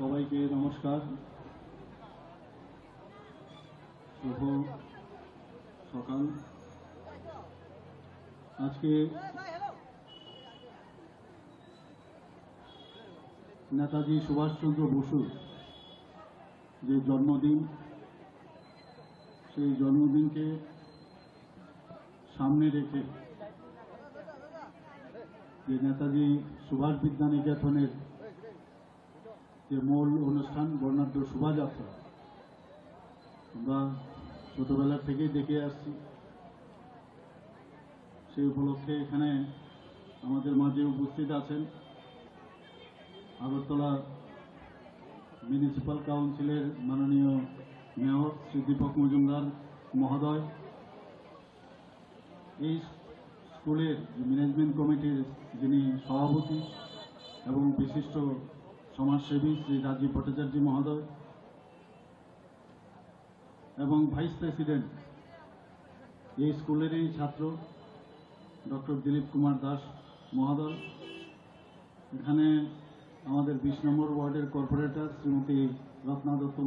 সবাইকে নমস্কার। শুভ সকাল। আজকে নেতাজি সুভাষচন্দ্র বসুর যে জন্মদিন, সেই জন্মদিনকে সামনে রেখে যে নেতাজি সুভাষ বিদ্যানিকেতনের যে মূল অনুষ্ঠান বর্ণাঢ্য শোভাযাত্রা আমরা ছোটবেলা থেকেই দেখে আসছি। সেই উপলক্ষে এখানে আমাদের মাঝে উপস্থিত আছেন আগরতলা মিউনিসিপ্যাল কাউন্সিলের মাননীয় মেয়র শ্রী দীপক মজুমদার মহোদয়, এই স্কুলের ম্যানেজমেন্ট কমিটির যিনি সভাপতি এবং বিশিষ্ট সমাজসেবী শ্রী রাজীব ভট্টাচার্য মহোদয় এবং ভাইস প্রেসিডেন্ট এই স্কুলেরই ছাত্র ডক্টর দিলীপ কুমার দাস মহোদয়, এখানে আমাদের 20 নম্বর ওয়ার্ডের কর্পোরেটর শ্রীমতী রত্না দত্ত